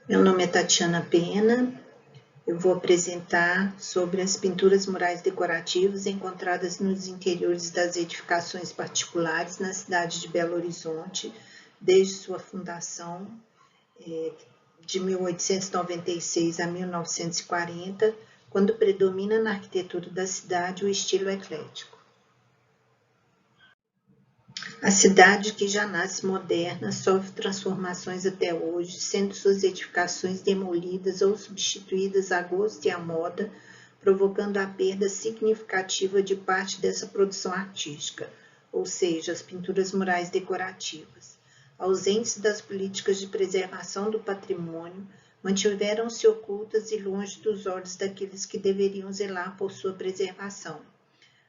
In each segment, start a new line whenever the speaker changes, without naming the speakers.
Meu nome é Tatiana Pena. Eu vou apresentar sobre as pinturas murais decorativas encontradas nos interiores das edificações particulares na cidade de Belo Horizonte, desde sua fundação, de 1896 a 1940, quando predomina na arquitetura da cidade o estilo eclético. A cidade, que já nasce moderna, sofre transformações até hoje, sendo suas edificações demolidas ou substituídas à gosto e à moda, provocando a perda significativa de parte dessa produção artística, ou seja, as pinturas murais decorativas. Ausentes das políticas de preservação do patrimônio, mantiveram-se ocultas e longe dos olhos daqueles que deveriam zelar por sua preservação.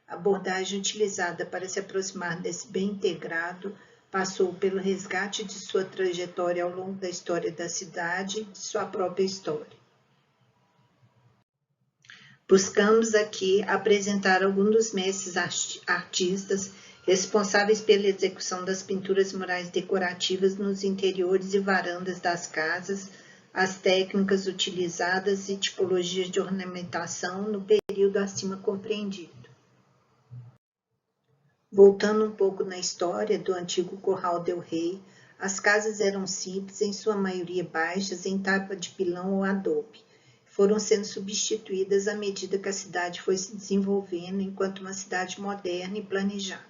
A abordagem utilizada para se aproximar desse bem integrado passou pelo resgate de sua trajetória ao longo da história da cidade e de sua própria história. Buscamos aqui apresentar alguns dos mestres artistas responsáveis pela execução das pinturas murais decorativas nos interiores e varandas das casas, as técnicas utilizadas e tipologias de ornamentação no período acima compreendido. Voltando um pouco na história do antigo Curral del Rei, as casas eram simples, em sua maioria baixas, em taipa de pilão ou adobe. Foram sendo substituídas à medida que a cidade foi se desenvolvendo enquanto uma cidade moderna e planejada.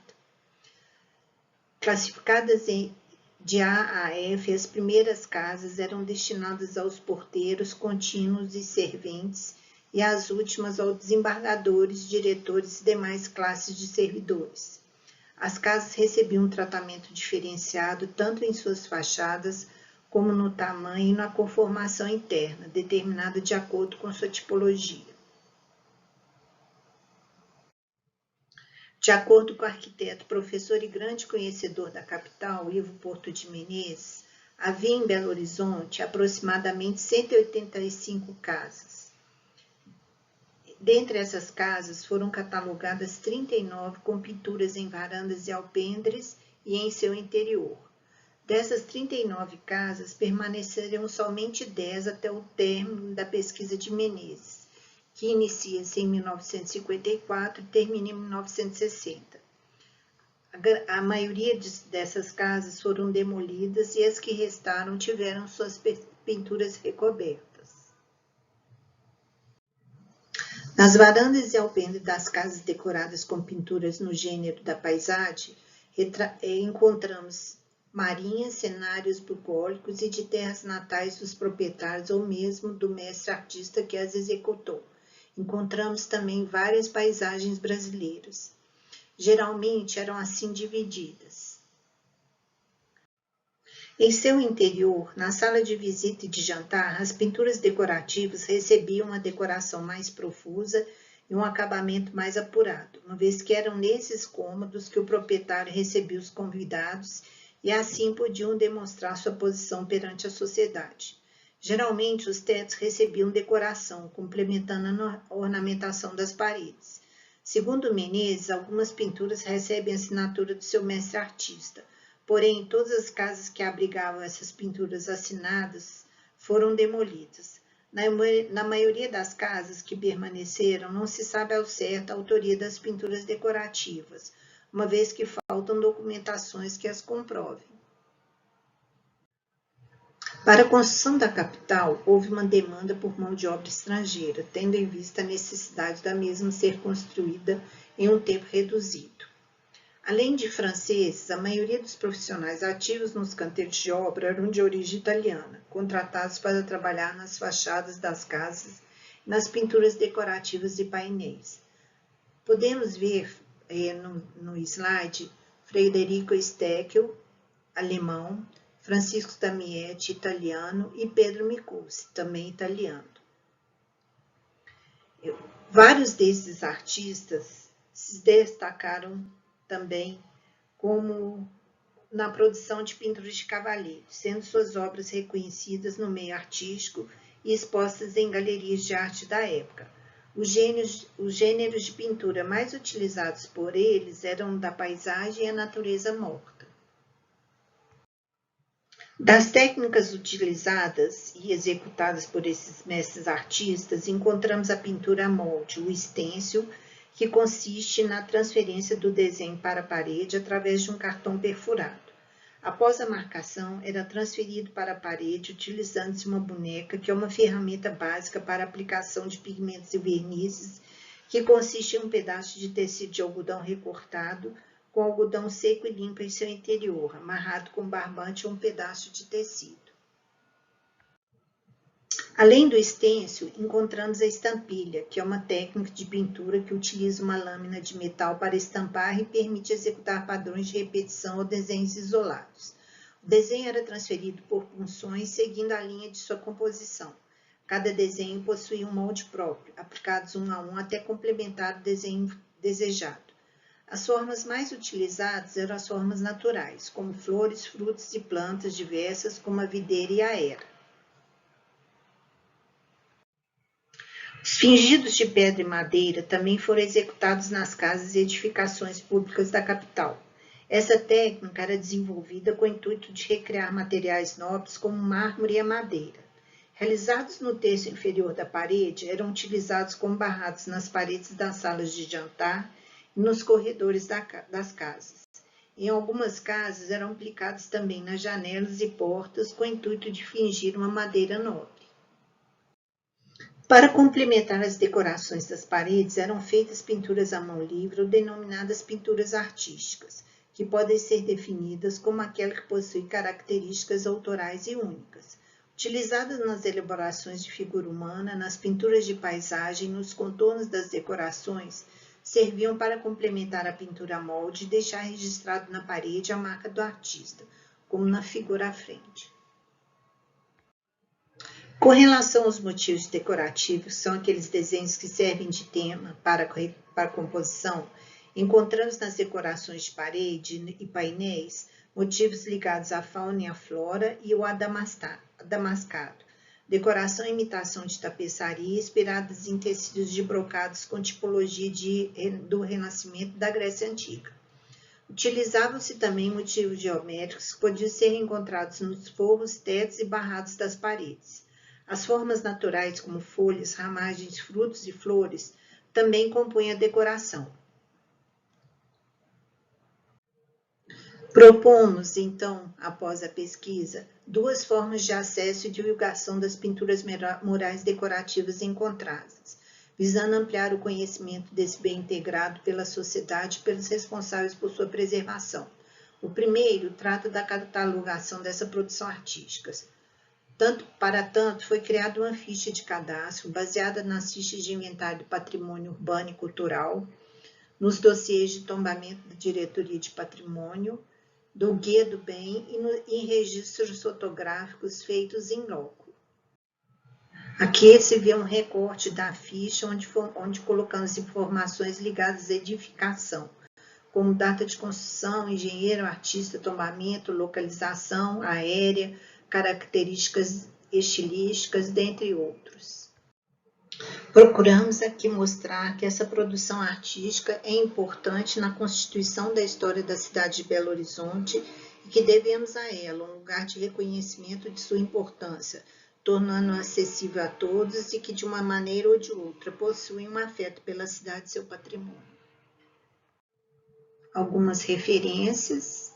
Classificadas de A a F, as primeiras casas eram destinadas aos porteiros, contínuos e serventes, e as últimas aos desembargadores, diretores e demais classes de servidores. As casas recebiam um tratamento diferenciado tanto em suas fachadas como no tamanho e na conformação interna, determinada de acordo com sua tipologia. De acordo com o arquiteto, professor e grande conhecedor da capital, Ivo Porto de Menezes, havia em Belo Horizonte aproximadamente 185 casas. Dentre essas casas foram catalogadas 39 com pinturas em varandas e alpendres e em seu interior. Dessas 39 casas, permaneceram somente 10 até o término da pesquisa de Menezes, que inicia-se em 1954 e termina em 1960. A maioria dessas casas foram demolidas e as que restaram tiveram suas pinturas recobertas. Nas varandas e alpendres das casas decoradas com pinturas no gênero da paisagem, encontramos marinhas, cenários bucólicos e de terras natais dos proprietários ou mesmo do mestre artista que as executou. Encontramos também várias paisagens brasileiras. Geralmente eram assim divididas. Em seu interior, na sala de visita e de jantar, as pinturas decorativas recebiam uma decoração mais profusa e um acabamento mais apurado, uma vez que eram nesses cômodos que o proprietário recebia os convidados e assim podiam demonstrar sua posição perante a sociedade. Geralmente, os tetos recebiam decoração, complementando a ornamentação das paredes. Segundo Menezes, algumas pinturas recebem a assinatura do seu mestre artista. Porém, todas as casas que abrigavam essas pinturas assinadas foram demolidas. Na maioria das casas que permaneceram, não se sabe ao certo a autoria das pinturas decorativas, uma vez que faltam documentações que as comprovem. Para a construção da capital, houve uma demanda por mão de obra estrangeira, tendo em vista a necessidade da mesma ser construída em um tempo reduzido. Além de franceses, a maioria dos profissionais ativos nos canteiros de obra eram de origem italiana, contratados para trabalhar nas fachadas das casas e nas pinturas decorativas de painéis. Podemos ver no slide Frederico Steckel, alemão, Francisco Damiette, italiano, e Pedro Micuzzi, também italiano. Vários desses artistas se destacaram também como na produção de pinturas de cavaleiros, sendo suas obras reconhecidas no meio artístico e expostas em galerias de arte da época. Os gêneros de pintura mais utilizados por eles eram da paisagem e a natureza morta. Das técnicas utilizadas e executadas por esses mestres artistas, encontramos a pintura a molde, o stencil, que consiste na transferência do desenho para a parede através de um cartão perfurado. Após a marcação, era transferido para a parede utilizando-se uma boneca, que é uma ferramenta básica para a aplicação de pigmentos e vernizes, que consiste em um pedaço de tecido de algodão recortado, com algodão seco e limpo em seu interior, amarrado com barbante ou um pedaço de tecido. Além do stencil, encontramos a estampilha, que é uma técnica de pintura que utiliza uma lâmina de metal para estampar e permite executar padrões de repetição ou desenhos isolados. O desenho era transferido por punções seguindo a linha de sua composição. Cada desenho possuía um molde próprio, aplicados um a um até complementar o desenho desejado. As formas mais utilizadas eram as formas naturais, como flores, frutos e plantas diversas, como a videira e a era. Os fingidos de pedra e madeira também foram executados nas casas e edificações públicas da capital. Essa técnica era desenvolvida com o intuito de recriar materiais nobres como o mármore e a madeira. Realizados no terço inferior da parede, eram utilizados como barrados nas paredes das salas de jantar e nos corredores das casas. Em algumas casas, eram aplicados também nas janelas e portas com o intuito de fingir uma madeira nobre. Para complementar as decorações das paredes, eram feitas pinturas à mão livre ou denominadas pinturas artísticas, que podem ser definidas como aquela que possui características autorais e únicas. Utilizadas nas elaborações de figura humana, nas pinturas de paisagem, nos contornos das decorações, serviam para complementar a pintura a molde e deixar registrado na parede a marca do artista, como na figura à frente. Com relação aos motivos decorativos, são aqueles desenhos que servem de tema para a composição, encontramos nas decorações de parede e painéis motivos ligados à fauna e à flora e o adamascado, decoração e imitação de tapeçaria inspiradas em tecidos de brocados com tipologia do Renascimento da Grécia Antiga. Utilizavam-se também motivos geométricos que podiam ser encontrados nos forros, tetos e barrados das paredes. As formas naturais, como folhas, ramagens, frutos e flores, também compõem a decoração. Propomos, então, após a pesquisa, duas formas de acesso e divulgação das pinturas murais decorativas encontradas, visando ampliar o conhecimento desse bem integrado pela sociedade e pelos responsáveis por sua preservação. O primeiro trata da catalogação dessa produção artística. Para tanto, foi criada uma ficha de cadastro baseada nas fichas de inventário do patrimônio urbano e cultural, nos dossiês de tombamento da Diretoria de Patrimônio, do Guia do Bem e em registros fotográficos feitos em loco. Aqui se vê um recorte da ficha onde colocamos informações ligadas à edificação, como data de construção, engenheiro, artista, tombamento, localização aérea, características estilísticas, dentre outros. Procuramos aqui mostrar que essa produção artística é importante na constituição da história da cidade de Belo Horizonte e que devemos a ela um lugar de reconhecimento de sua importância, tornando-a acessível a todos e que, de uma maneira ou de outra, possuem um afeto pela cidade e seu patrimônio. Algumas referências.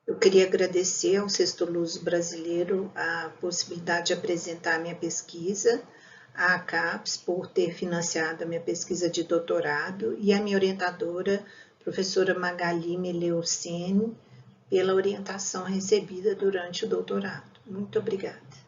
Eu queria agradecer ao Sexto Luso Brasileiro a possibilidade de apresentar a minha pesquisa, a ACAPES por ter financiado a minha pesquisa de doutorado e a minha orientadora, professora Magali Meleuceni, pela orientação recebida durante o doutorado. Muito obrigada.